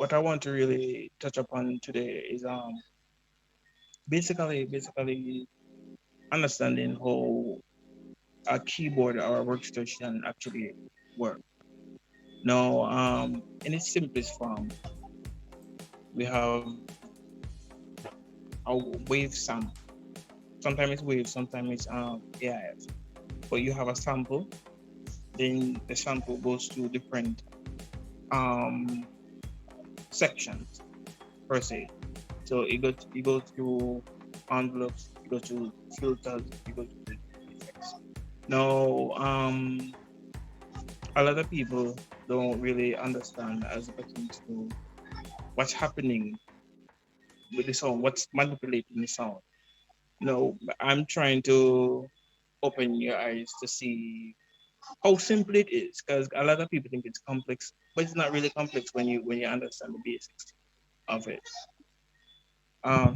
what I want to really touch upon today is basically understanding how a keyboard or a workstation actually work. Now, in its simplest form, we have a wave sample. Sometimes it's wave, sometimes it's AIF. But you have a sample, then the sample goes to different um sections per se. So you go to envelopes, you go to filters, you go to the effects. Now, a lot of people don't really understand as it pertains to what's happening with the sound, what's manipulating the sound. No, I'm trying to open your eyes to see how simple it is, because a lot of people think it's complex, but it's not really complex when you understand the basics of it. Um,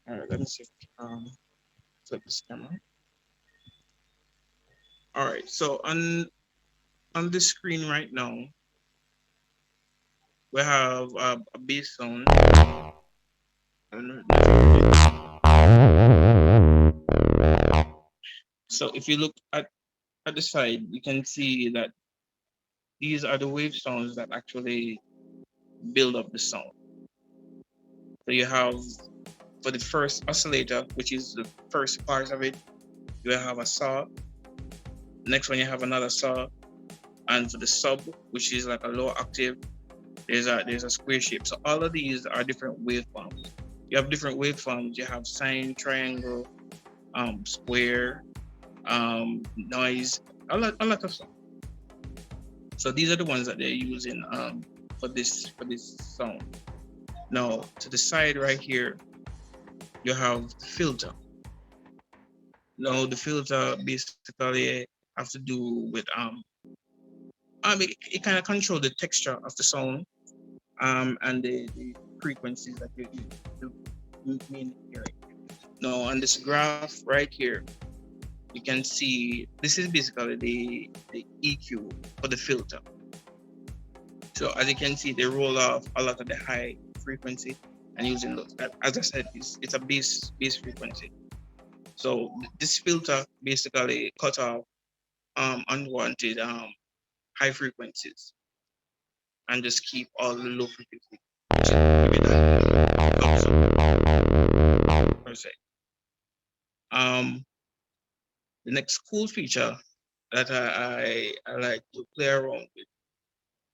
all right, let me see. Flip this camera. All right, so on the screen right now, we have a bass sound. I don't know if you So if you look at the side, you can see that these are the wave sounds that actually build up the sound. So you have for the first oscillator, which is the first part of it, you have a saw. Next one you have another saw, and for the sub, which is like a low octave, there's a square shape. So all of these are different waveforms. You have different waveforms. You have sine, triangle, square, noise, a lot of stuff. So these are the ones that they're using for this sound. Now to the side right here, you have the filter. Now the filter basically have to do with it kind of control the texture of the sound and the frequencies that you mean hearing. Now on this graph right here, you can see this is basically the EQ for the filter. So as you can see, they roll off a lot of the high frequency and using those. As I said, it's a bass frequency. So this filter basically cut off unwanted high frequencies and just keep all the low frequency, which is maybe that per se. Um, the next cool feature that I like to play around with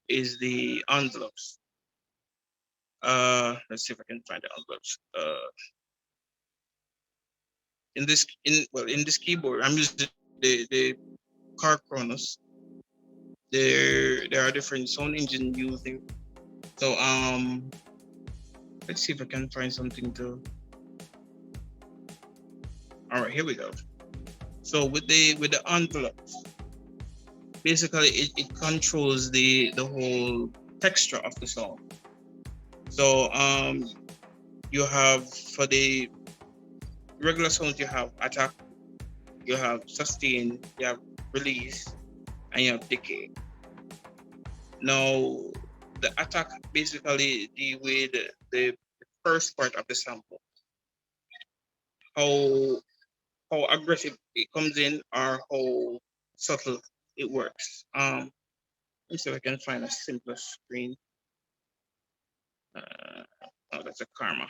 is the envelopes. Let's see if I can find the envelopes. In this keyboard, I'm using the car chronos. There are different sound engines using. So let's see if I can find something to. All right, here we go. So with the envelopes, basically it controls the whole texture of the song. So you have for the regular sounds you have attack, you have sustain, you have release, and you have decay. Now the attack basically deal with the first part of the sample, how aggressive it comes in or how subtle it works. Let's see if I can find a simpler screen. Uh, oh, that's a karma.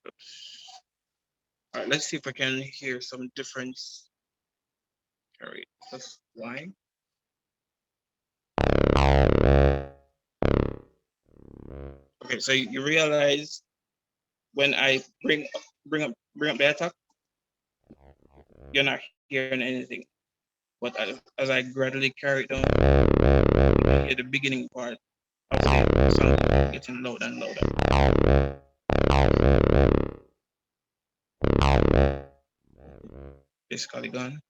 Oops. All right, let's see if I can hear some difference. All right, that's why. Okay, so you realize when I bring up the attack, you're not hearing anything. But as I gradually carry it down, you can hear the beginning part of the sound getting louder and louder. Basically gone.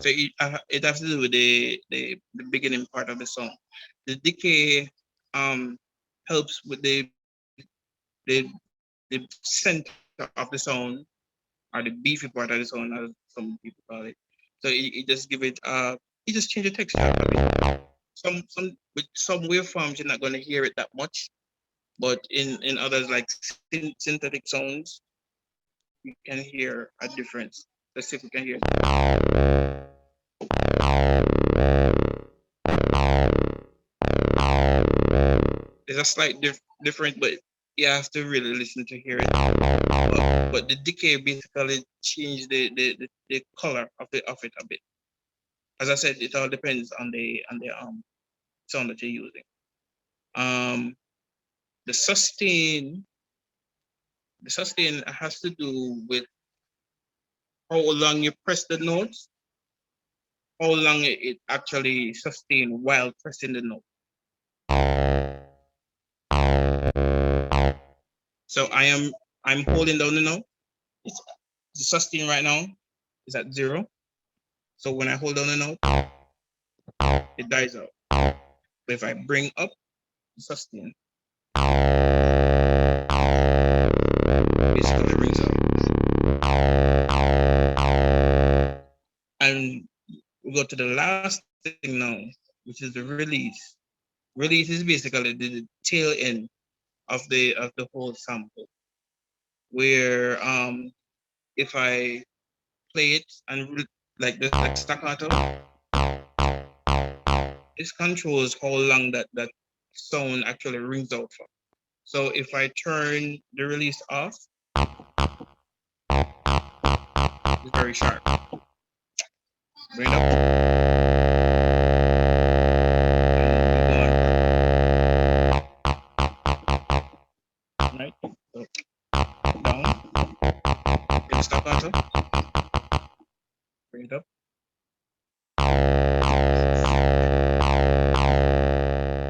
So it has to do with the beginning part of the song. The decay helps with the the center of the song or the beefy part of the song, as some people call it. So it just give it you just change the texture a bit. Some with some waveforms you're not going to hear it that much, but in others like synthetic sounds you can hear a difference. Let's see if we can hear. There's a slight difference, but you have to really listen to hear it. But the decay basically changed the color of it a bit. As I said, it all depends on the sound that you're using. The sustain has to do with how long you press the notes, how long it actually sustain while pressing the note. So I'm holding down the note. It's the sustain right now is at 0. So when I hold down the note, it dies out. But if I bring up the sustain, basically rings out. And we go to the last thing now, which is the release. Release is basically the tail end of the whole sample, where if I play it and like this like staccato, this controls how long that sound actually rings out for. So if I turn the release off, it's very sharp. Bring it up. Right? So down. Get the staccato. Bring it up.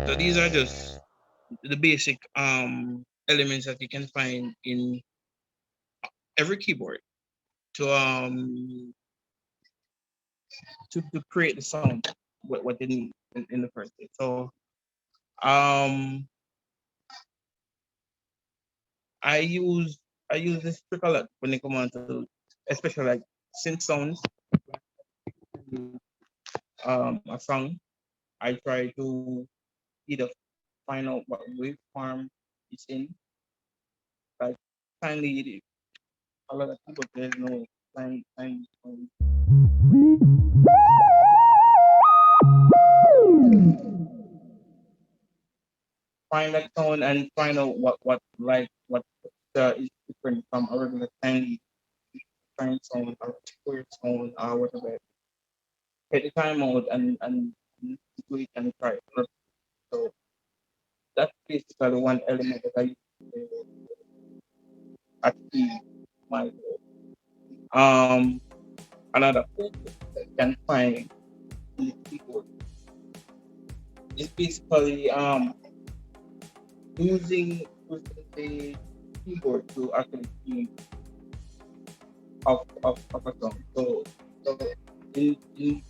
So these are just the basic elements that you can find in every keyboard to to create the sound what they need in the first place. So um I use I use this trick a lot when it comes on to especially like synth sounds. A song, I try to either find out what waveform it's in. Like finally a lot of people there's no time find that tone and find out what is different from a regular time zone or square zone or whatever. Take the time out and do it and try it. So that's basically one element that I use to achieve my goal. Another focus that you can find in the keyboard is basically using the keyboard to actually change of a song. So in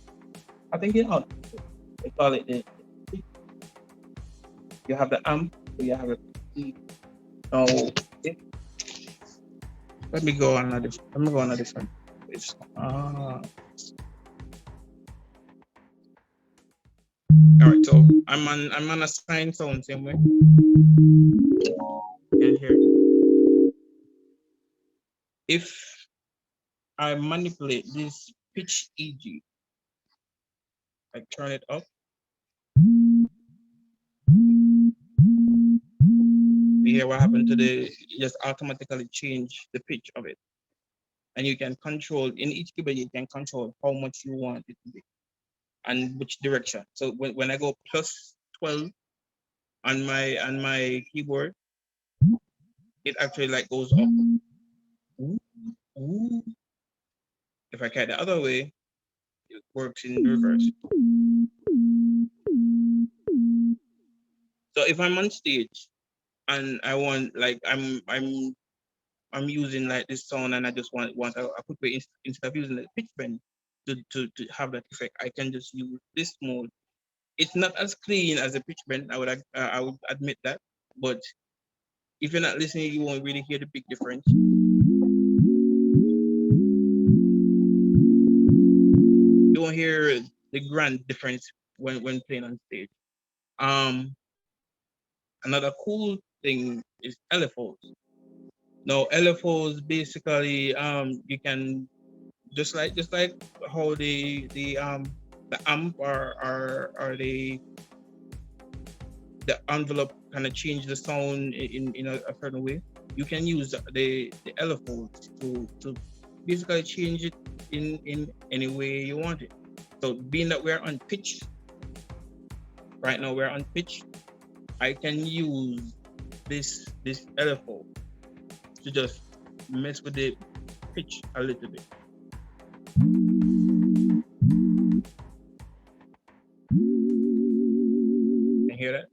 I think in how they call it the you have the amp, you have the key. So if, let me go on a different place. All right, so I'm on a sine sound same way. You can hear it. If I manipulate this pitch EG, I turn it up. You hear what happened to you just automatically change the pitch of it. And you can control, in each keyboard, you can control how much you want it to be and which direction. So when I go plus 12 on my keyboard, it actually like goes up. Ooh, ooh. If I carry the other way, it works in reverse. So if I'm on stage and I want like I'm using like this sound and I just want a quick way instead of using the pitch bend to have that effect, I can just use this mode. It's not as clean as a pitch bend, I would admit that, but if you're not listening, you won't really hear the big difference. grand difference when playing on stage. Um, Another cool thing is LFOs. Now LFOs basically you can just like how the amp or the envelope kind of change the sound in a certain way. You can use the LFOs to basically change it in any way you want it. So being that we're on pitch right now, we're on pitch. I can use this LFO to just mess with the pitch a little bit. Can you hear that?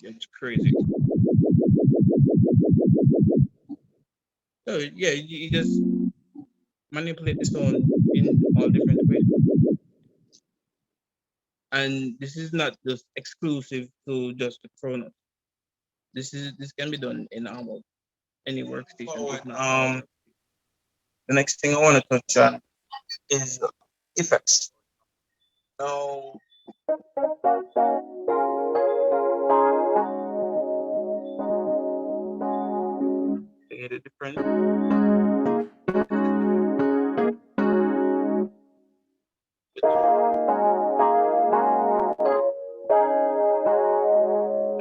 It's crazy. So yeah, you just manipulate the sound in all different ways. And this is not just exclusive to just the Chronos. This can be done in almost any workstation. The next thing I want to touch on is effects. Now, hear the difference.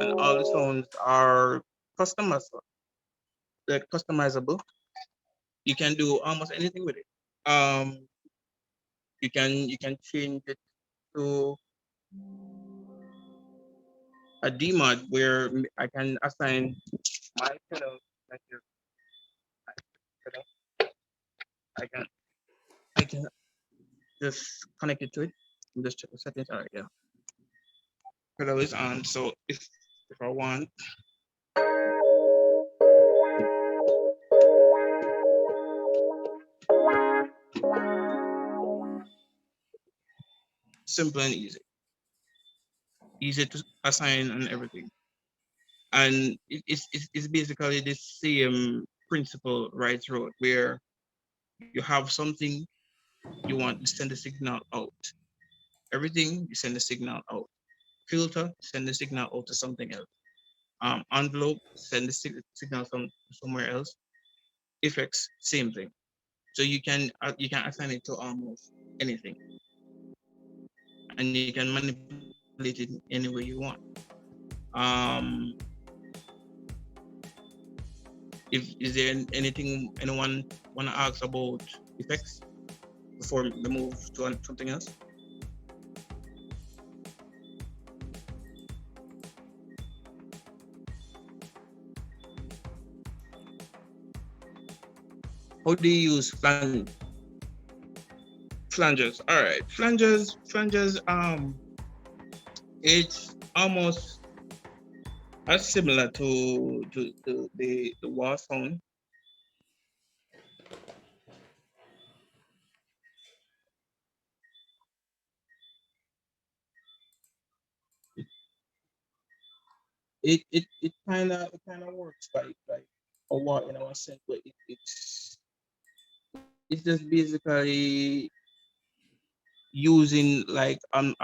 And all the sounds are customizable. They're customizable. You can do almost anything with it. Um, you can change it to a DMOD where I can assign my pedal. Like your pedal. I can I can just connect it to it and just check the settings. All right, yeah. Pedal is on. So if I want, simple and easy to assign and everything. And it's basically the same principle right through where you have something you want to send the signal out. Everything you send the signal out. Filter send the signal out to something else. Envelope send the signal from somewhere else. Effects same thing. So you can assign it to almost anything, and you can manipulate it any way you want. Um, if is there anything anyone want to ask about effects before we move to something else? How do you use flanges? All right, flanges. It's almost as similar to the wah sound. It kind of works like a wah in our sense, but it's just basically using like an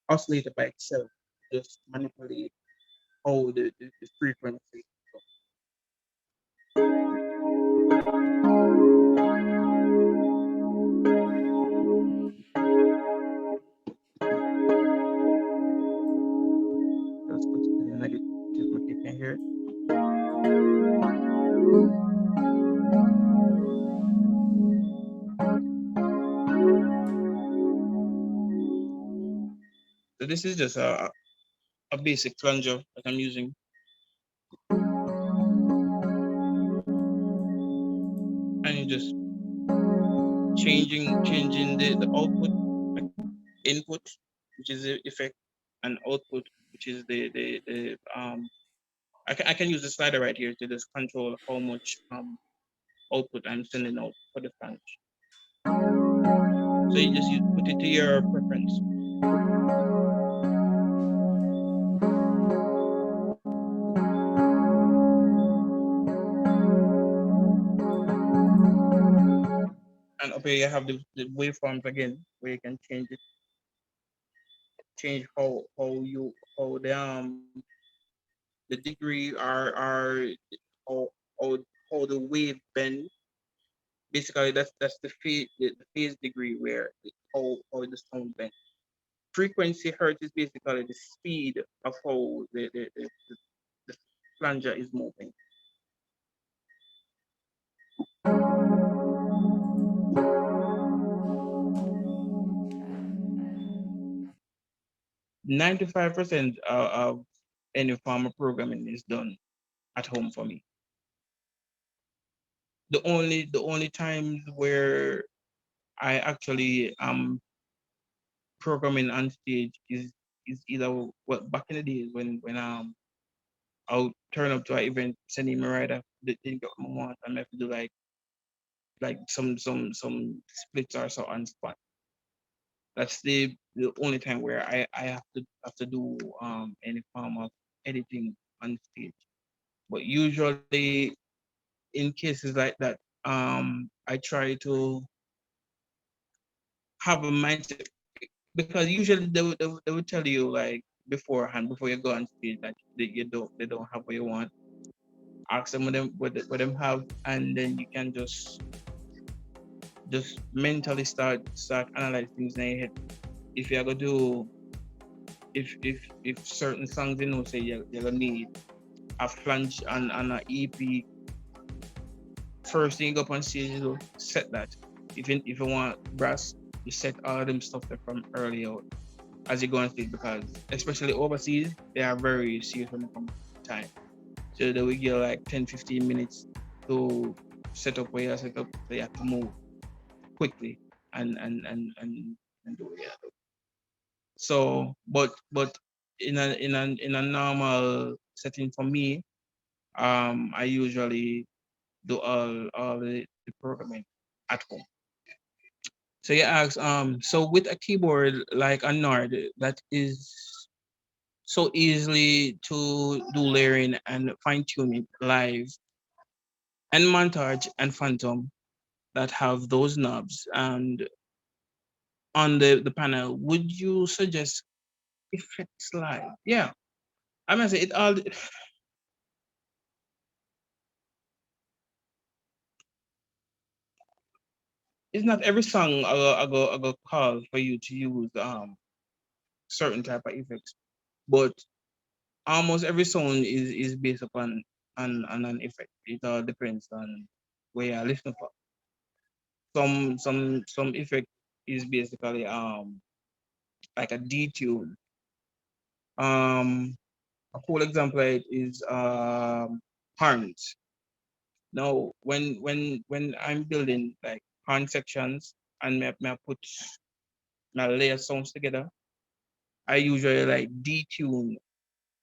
oscillator by itself, just manipulate how the frequency. Let's put it in the negative so you can hear it. So this is just a basic flanger that I'm using. And you just changing the output, like input, which is the effect, and output, which is I can use the slider right here to just control how much output I'm sending out for the flange. So you put it to your preference. where you have the waveforms again, where you can change how the degree are how how how the wave bend. Basically, that's the phase degree where how the sound bend. Frequency hertz is basically the speed of how the flanger is moving. 95% of any form of programming is done at home for me. The only times where I actually am programming on stage is either, well, back in the days when I'll turn up to an event, sending me right up the thing that I want, and I have to do like some splits or so on spot. That's the only time where I have to do any form of editing on stage. But usually in cases like that, I try to have a mindset, because usually they will tell you like beforehand, before you go on stage, that they don't have what you want. Ask them what them have, and then you can just mentally start analyzing things in your head. If you're gonna do if certain songs, say you're gonna need a flange and a EP. First thing you go up on stage, set that. If you want brass, you set all of them stuff there from early out as you go on stage, because especially overseas, they are very serious when it comes to time. So they will give you like 10-15 minutes to set up where you set up, so you have to move quickly and do it. So, but in a normal setting for me, I usually do all the programming at home. So you ask, so with a keyboard like a Nord that is so easily to do layering and fine tuning live, and montage and phantom that have those knobs and on the panel, would you suggest effects live? Yeah, I must say it all. It's not every song I go call for you to use certain type of effects, but almost every song is based upon on an effect. It all depends on where you're listening for. Some effect is basically like a detune. Um, a cool example of it is horns. Now, when I'm building like horn sections and me put my layer sounds together, I usually like detune,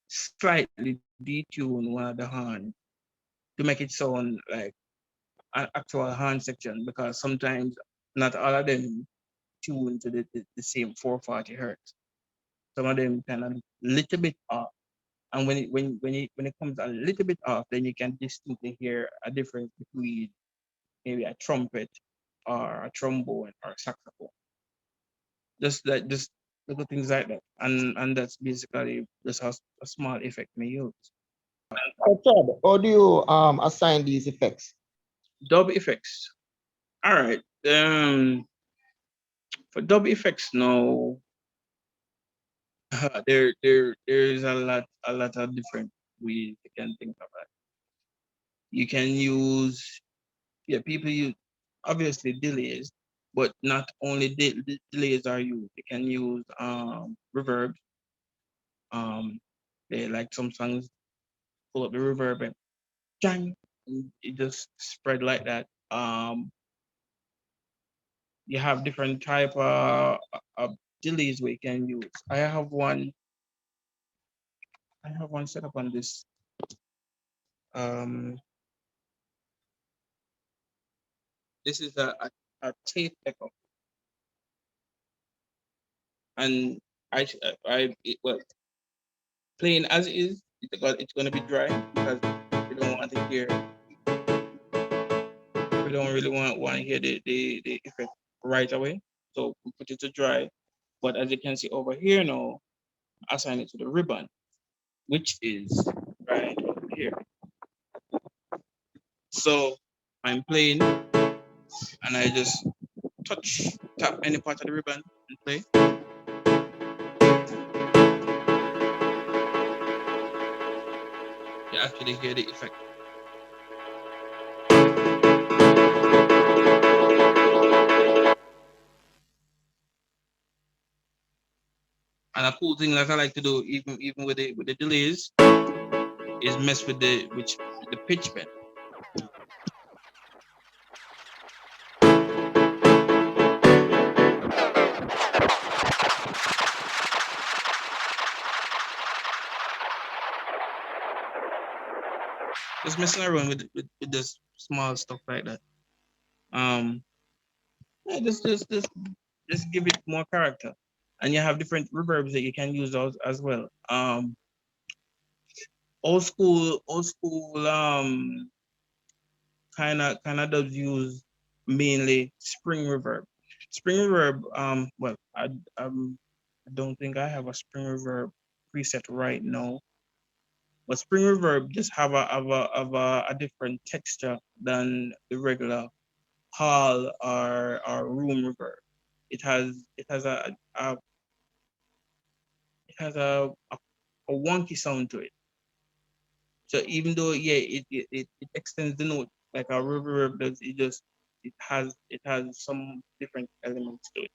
slightly detune one of the horns to make it sound like an actual horn section, because sometimes not all of them tune to the same 440 hertz. Some of them kind of little bit off. And when it comes a little bit off, then you can distinctly hear a difference between maybe a trumpet or a trombone or a saxophone. Just little things like that. And that's basically just a small effect may use. Chad, how do you assign these effects? Dub effects. All right. For dub effects now, there's a lot of different ways you can think of it. You can use, yeah, people use obviously delays, but not only delays are used. You can use reverb. Um, they like some songs pull up the reverb and jang, and it just spread like that. You have different type of delays we can use. I have one set up on this. Um, this is a tape echo, and well, playing as is, it's gonna be dry because we don't want to hear don't really want to hear the effect right away. So we put it to dry. But as you can see over here now, assign it to the ribbon, which is right over here. So I'm playing and I just tap any part of the ribbon and play. You actually hear the effect. And a cool thing that I like to do, even with the delays, is mess with the pitch bend. Just messing around with this small stuff like that. Um, yeah, just give it more character, and you have different reverbs that you can use as well. Old school kind of does use mainly spring reverb. Spring reverb, well, I don't think I have a spring reverb preset right now, but spring reverb just have a different texture than the regular hall or room reverb. It has a wonky sound to it. So even though yeah, it extends the note like a reverb does, it has some different elements to it.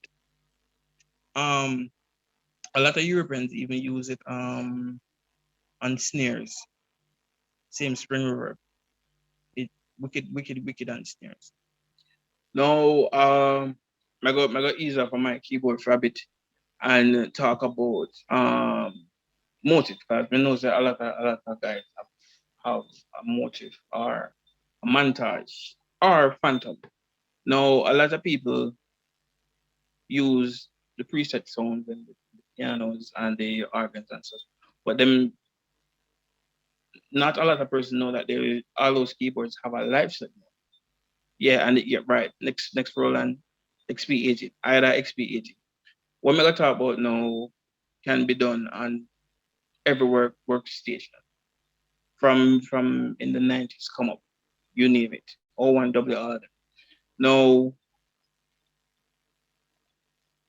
Um, a lot of Europeans even use it on snares. Same spring reverb. It wicked on snares. Now I go ease up on my keyboard for a bit and talk about motive because we know that a lot of guys have a motive or a montage or phantom. Now, a lot of people use the preset sounds and the pianos and the organs and such, but them not a lot of person know that all those keyboards have a live signal. Yeah, and yeah, right. Next Roland XP80, either XP80. What I'm gonna talk about now can be done on every workstation from in the 90s come up. You name it. O1W. Now,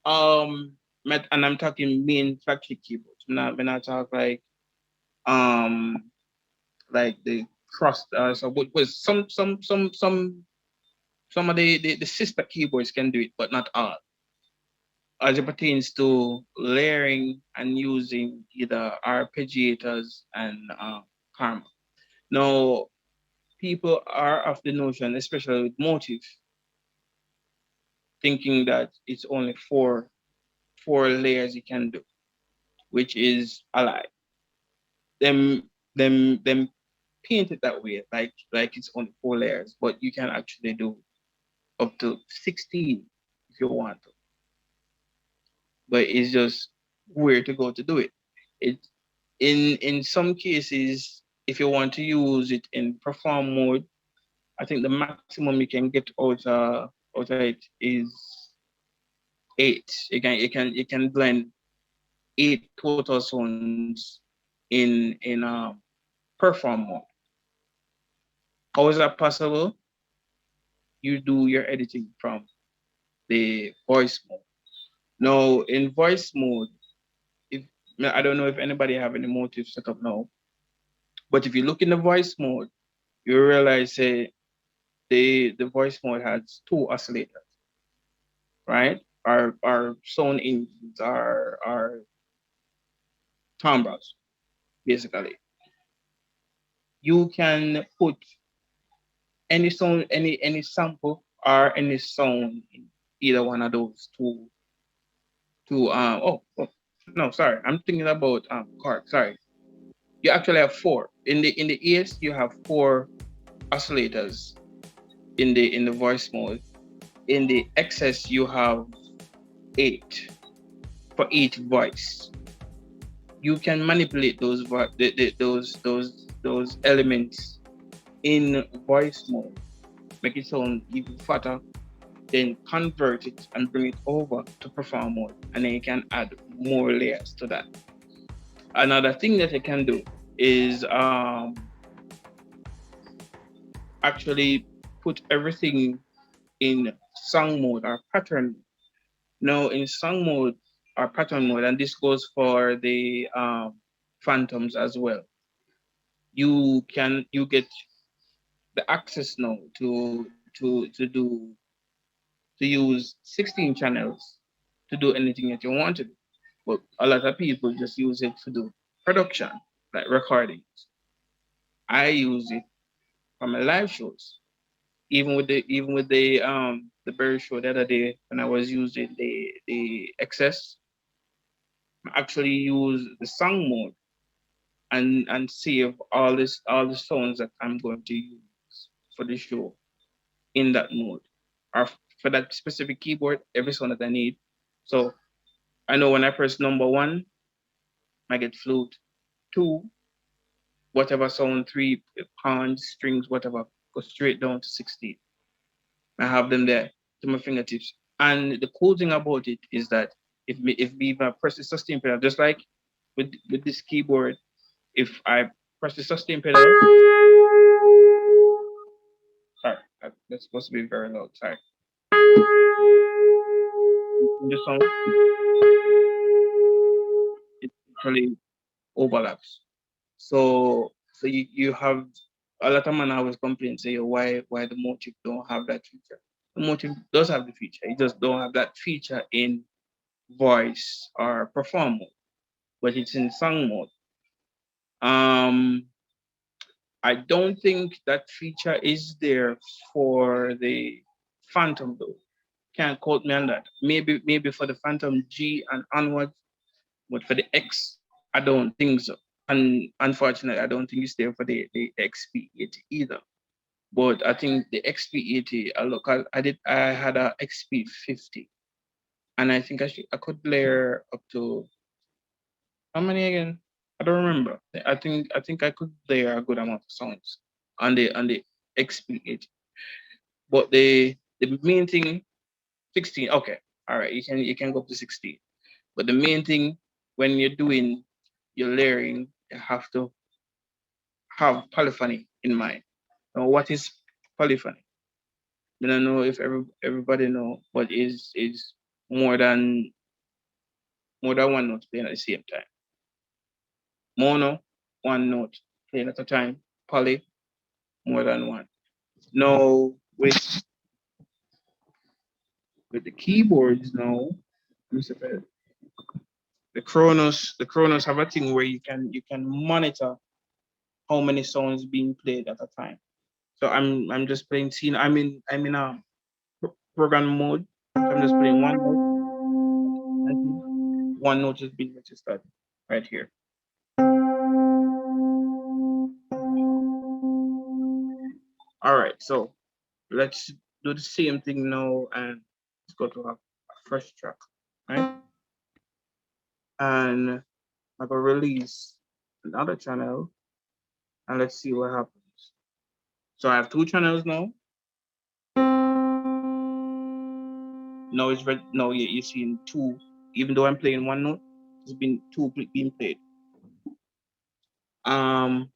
and I'm talking main flagship keyboards. When I talk um like the trust so what was some of the sister keyboards can do it, but not all. As it pertains to layering and using either arpeggiators and karma. Now, people are of the notion, especially with motive, thinking that it's only four layers you can do, which is a lie. Them paint it that way, like it's only four layers, but you can actually do up to 16 if you want to. But it's just where to go to do it. It in some cases, if you want to use it in perform mode, I think the maximum you can get out of it is eight. You can blend 8 total sounds in perform mode. How is that possible? You do your editing from the voice mode. Now in voice mode, if I don't know if anybody have any motive set up now, but if you look in the voice mode, you realize the voice mode has two oscillators, right? Our sound engines are timbres, basically. You can put any sound, any sample or any sound in either one of those two oh no, sorry, I'm thinking about chord, sorry. You actually have four. In the ES you have four oscillators in the voice mode. In the XS you have eight for each voice. You can manipulate those elements in voice mode make it sound even fatter, then convert it and bring it over to perform mode, and then you can add more layers to that. Another thing that you can do is actually put everything in song mode or pattern. Now in song mode or pattern mode, and this goes for the phantoms as well. You get the access now to use 16 channels to do anything that you want to do. But a lot of people just use it to do production, like recordings. I use it for my live shows. Even with the Berry show the other day when I was using the excess, I actually use the song mode and save all the sounds that I'm going to use for the show in that mode. Or for that specific keyboard, every sound that I need. So I know when I press number one, I get flute. Two, whatever sound, three, horns, strings, whatever, go straight down to 16. I have them there to my fingertips. And the cool thing about it is that if we press the sustain pedal, just like with this keyboard, if I press the sustain pedal, sorry, that's supposed to be very loud. Sorry, in the song, it actually overlaps. So you have a lot of man always complain say why the motive don't have that feature. The motive does have the feature. It just don't have that feature in voice or perform mode, but it's in song mode. Um, I don't think that feature is there for the Phantom though. Can't quote me on that. Maybe for the Phantom G and onwards, but for the X, I don't think so. And unfortunately, I don't think it's there for the XP80 either. But I think the XP80, I had a XP50, and I think I could layer up to how many again? I don't remember. I think I could layer a good amount of songs on the XP80. But the main thing, 16. Okay, all right, you can go up to 16. But the main thing when you're doing your layering, you have to have polyphony in mind. Now, what is polyphony? I don't know if everybody know, but is more than more than one note playing at the same time. Mono, one note playing at a time. Poly, more than one. Now with the keyboards now, let me see the Chronos have a thing where you can monitor how many songs being played at a time. So I'm just playing scene. I'm in a program mode. So I'm just playing one note. And one note is being registered right here. All right, so let's do the same thing now and let's go to a fresh track, right? And I go release another channel and let's see what happens. So I have two channels now. Now it's red. Now you're seeing two, even though I'm playing one note, it's been two being played. Um,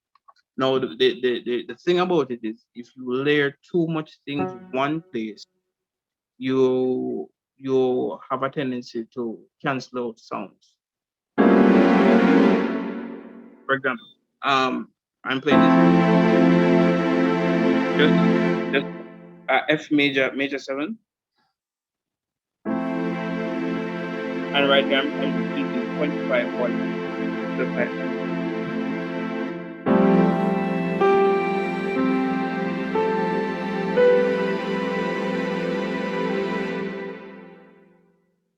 Now the thing about it is if you layer too much things in one place, you have a tendency to cancel out sounds. For example, I'm playing this F major 7, and right here I'm just using 25 volt just like that.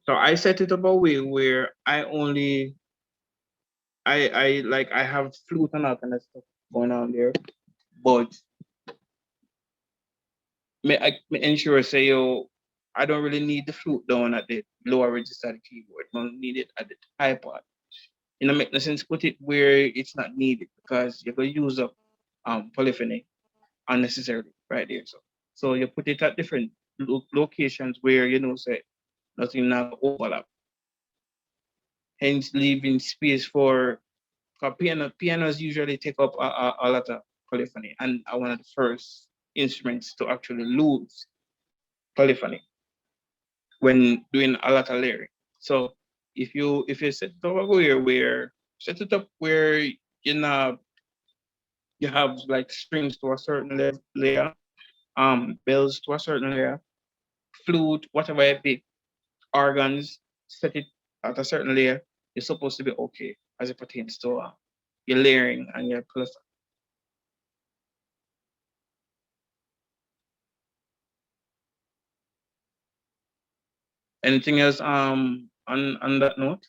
So I set it up a way where I have flute and all kind of stuff going on there, but me ensure say yo, I don't really need the flute down at the lower register of the keyboard. I don't need it at the high part. You know, make no sense put it where it's not needed because you're gonna use up polyphony unnecessarily right there. So So you put it at different locations where you know say nothing not overlap. Hence leaving space for pianos usually take up a lot of polyphony and are one of the first instruments to actually lose polyphony when doing a lot of layering. So if you set it up where you know you have like strings to a certain layer, bells to a certain layer, flute, whatever it be, organs, set it at a certain layer, you're supposed to be okay as it pertains to your layering and your cluster. Anything else on that note?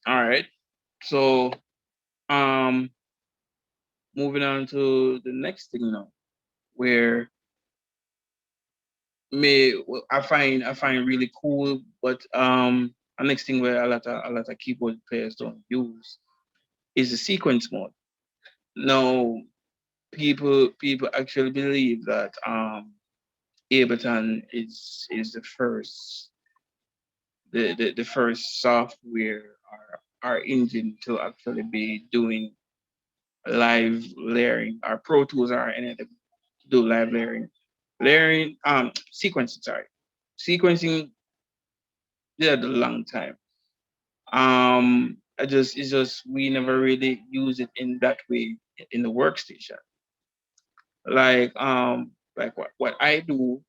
All right. So um moving on to the next thing now, where I find really cool, but a next thing where a lot of keyboard players don't use is the sequence mode. Now people actually believe that Ableton is the first software or engine to actually be doing live layering or Pro Tools or any of them to do live layering. Layering sequencing, sorry. Sequencing did a long time. It's just we never really use it in that way in the workstation. Like what I do,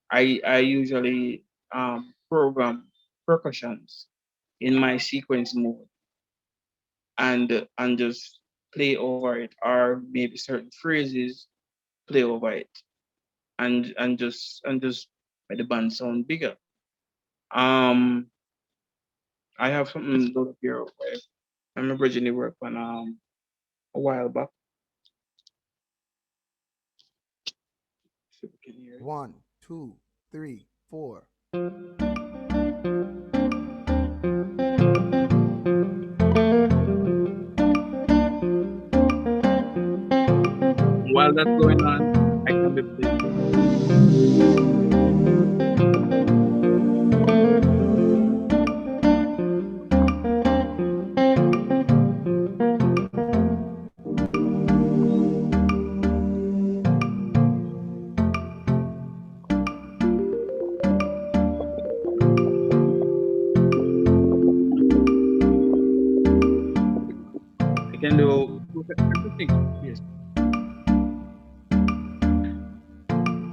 I usually program percussions in my sequence mode and just play over it, or maybe certain phrases play over it, and just make the band sound bigger. Um, I have something loaded up here where I'm originally worked on a while back. See if we can hear it. One, two, three, four. While that's going on, I can be playing this. I can do everything, yes,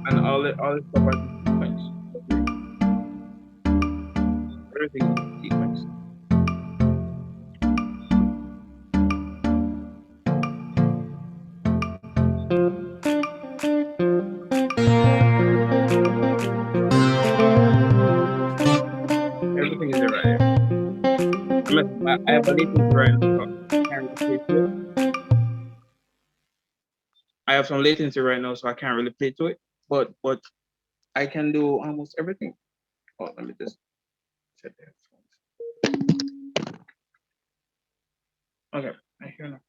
and all the stuff as a sequence. Okay, everything is a sequence. Everything is there. I have a latency right now, so I can't really play to it. I have some latency right now, so I can't really play to it. But I can do almost everything. Oh, let me just set the headphones. Okay, I hear now.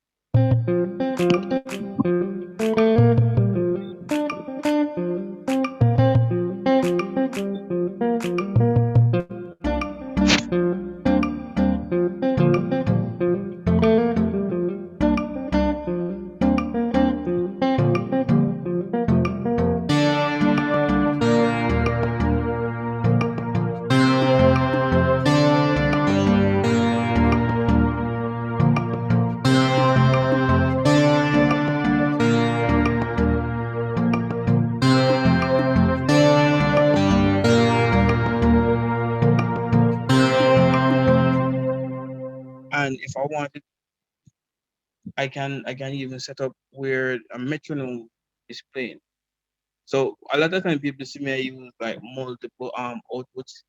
And if I wanted, I can even set up where a metronome is playing. So a lot of time people see me use like multiple outputs.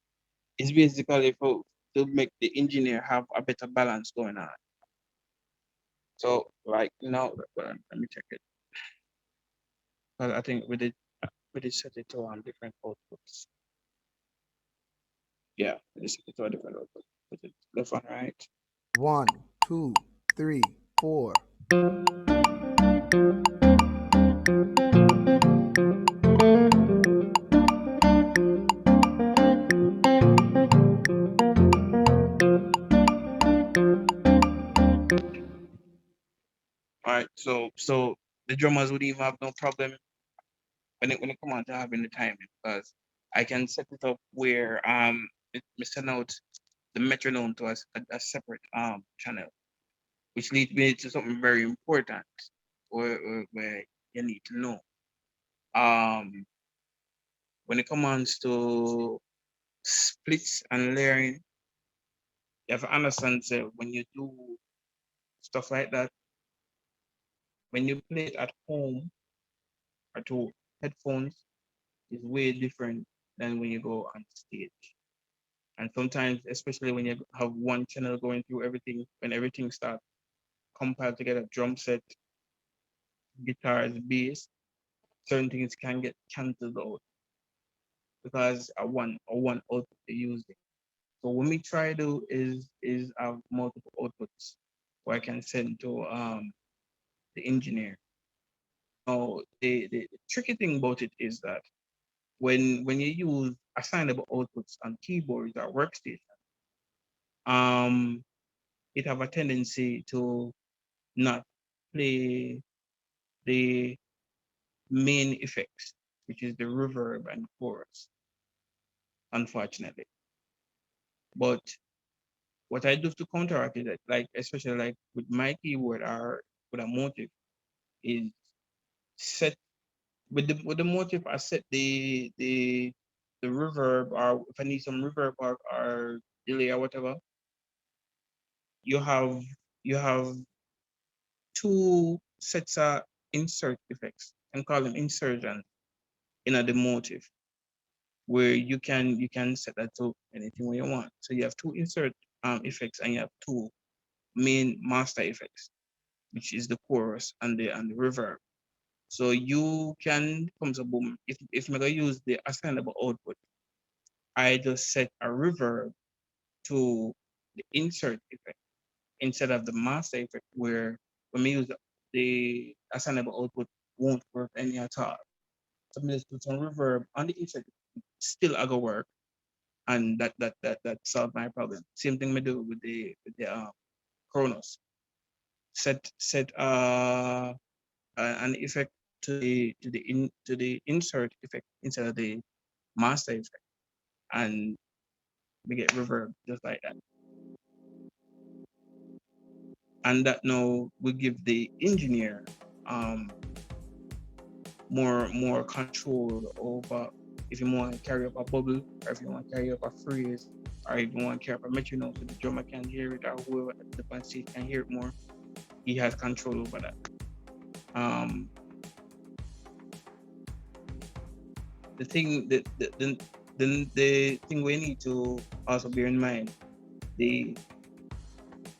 It's basically for to make the engineer have a better balance going on. So like now, let me check it. Well, I think we did set it to different outputs. Yeah, it's all different output. Put it left and right. One, two, three, four. All right, so the drummers would even have no problem when it come on to having the timing because I can set it up where me send out the metronome to a separate channel, which leads me to something very important where you need to know. Um, when it comes to splits and layering, you have to understand that when you do stuff like that, when you play it at home or to headphones, is way different than when you go on stage. And sometimes, especially when you have one channel going through everything, when everything starts compiled together, drum set, guitars, bass, certain things can get cancelled out because a one output you're using. So what we try to do is have multiple outputs where I can send to the engineer. Now the tricky thing about it is that when you use assignable outputs on keyboards or workstation, um it have a tendency to not play the main effects, which is the reverb and chorus, unfortunately. But what I do to counteract it, like especially like with my keyboard or with a motive, is set with the motive. I set the reverb, or if I need some reverb or delay or whatever, you have you have two sets of insert effects and call them insertions in the motive where you can set that to anything you want. So you have two insert effects and you have two main master effects, which is the chorus and the reverb. So you can come to boom. If I'm gonna use the assignable output, I just set a reverb to the insert effect instead of the master effect where when we use the assignable output won't work any at all. So I just put some reverb on the insert, still I go work, and that solved my problem. Same thing we do with the Chronos. Set an effect to the insert effect instead of the master effect, and we get reverb just like that. And that now will give the engineer um more control over if you want to carry up a bubble, or if you want to carry up a phrase, or if you want to carry up a metronome so the drummer can hear it, or whoever at the band stage can hear it more. He has control over that. Um, the thing that the thing we need to also bear in mind, the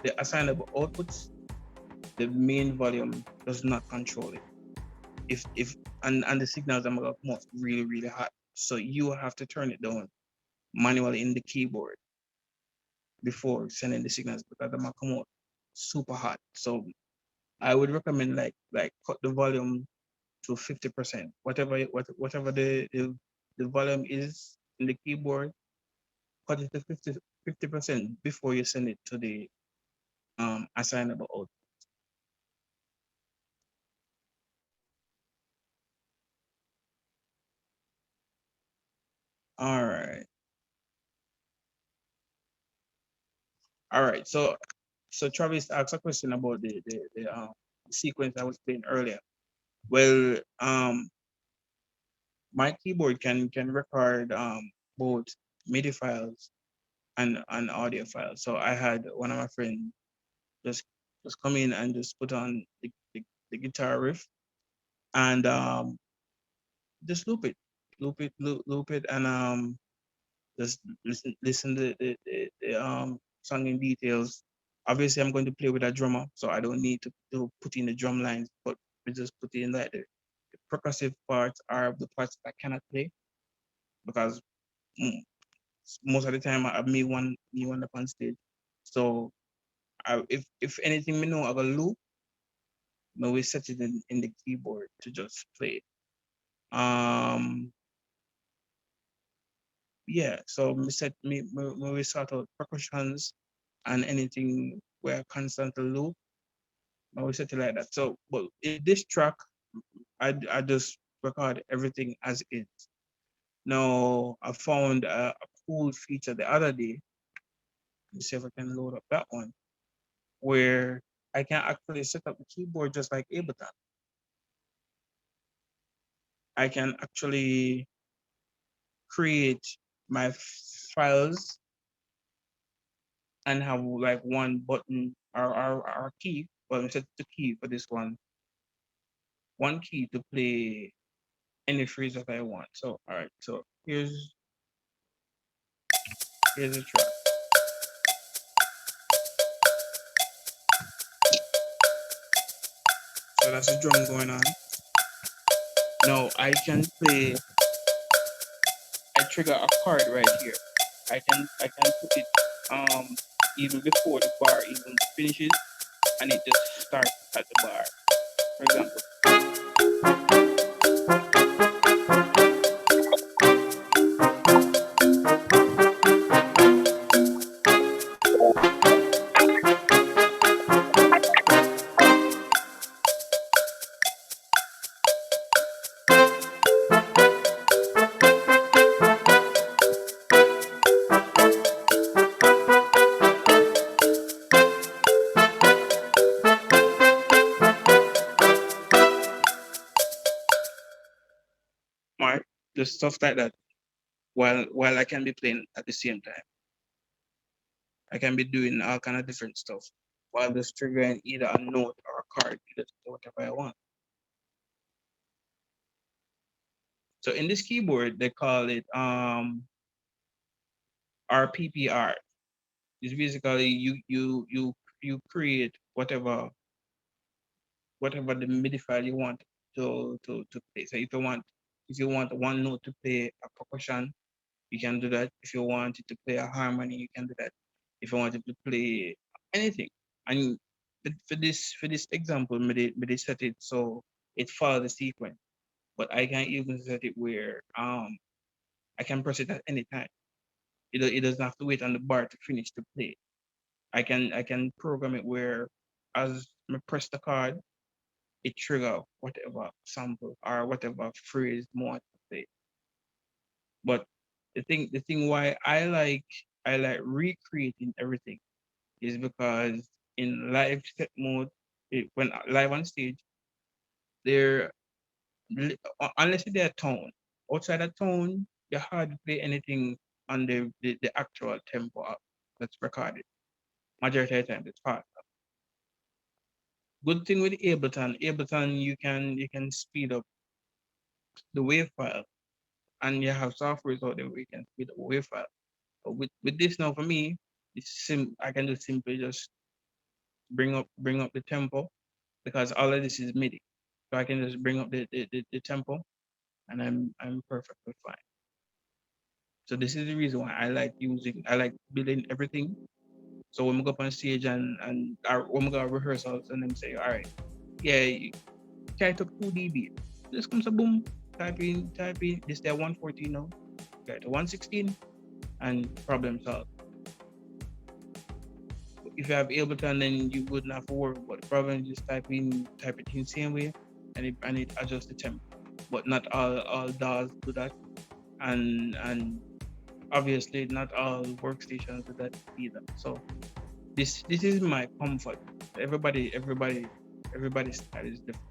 the assignable outputs, the main volume does not control it. If and the signals are gonna come off really hot, so you have to turn it down manually in the keyboard before sending the signals because they're gonna come out super hot. So I would recommend like cut the volume to 50%, whatever the volume is in the keyboard, cut it to 50% before you send it to the assignable out. All right, all right. So Travis asked a question about the sequence I was playing earlier. Well, my keyboard can record both MIDI files and audio files. So I had one of my friends just just come in and just put on the guitar riff and just loop it, and just listen the song in details. Obviously, I'm going to play with a drummer, so I don't need to put in the drum lines, but we just put in like the percussive parts are the parts that I cannot play because mm, most of the time I have me one up on stage. So if anything me know I go loop, me we set it in the keyboard to just play. Um yeah, so me we sort out percussions and anything where constantly loop, me we set it like that. So but in this track I just record everything as is. Now I found a cool feature the other day. Let me see if I can load up that one where I can actually set up the keyboard just like Ableton. I can actually create my files and have like one button or key. Well, I set the key for this one key to play any phrase that I want. So all right, so here's a track. So that's a drum going on. Now I can play. I trigger a chord right here. I can put it even before the bar even finishes, and it just starts at the bar. For example, right? Just stuff like that. While I can be playing at the same time, I can be doing all kind of different stuff while just triggering either a note or a chord, either whatever I want. So in this keyboard, they call it RPPR. It's basically you create whatever the MIDI file you want to play. So if you want one note to play a percussion, you can do that. If you want it to play a harmony, you can do that. If you want it to play anything, and for this example, me set it so it follows the sequence. But I can even set it where I can press it at any time. It doesn't have to wait on the bar to finish to play. I can program it where as I press the card, it trigger whatever sample or whatever phrase more to play. But the thing why I like recreating everything is because in live set mode, when live on stage, they're unless they're tone. Outside of tone, you hardly play anything on the actual tempo that's recorded. Majority of the time, it's fast. Good thing with Ableton, you can speed up the wave file, and you have software out there where you can speed up wave file. But with this now for me, I can just simply just bring up the tempo because all of this is MIDI. So I can just bring up the tempo and I'm perfectly fine. So this is the reason why I like building everything. So when we go up on stage and when we go to rehearsals and them say, all right, yeah, try to 2 dB. Just comes a boom, type in this there 114 now, try to 116 and problem solved. If you have Ableton, then you wouldn't have to worry about the problem. Just type it in the same way, and it adjusts the tempo. But not all DAWs do that, and obviously not all workstations do that either. So this is my comfort. Everybody's style is different.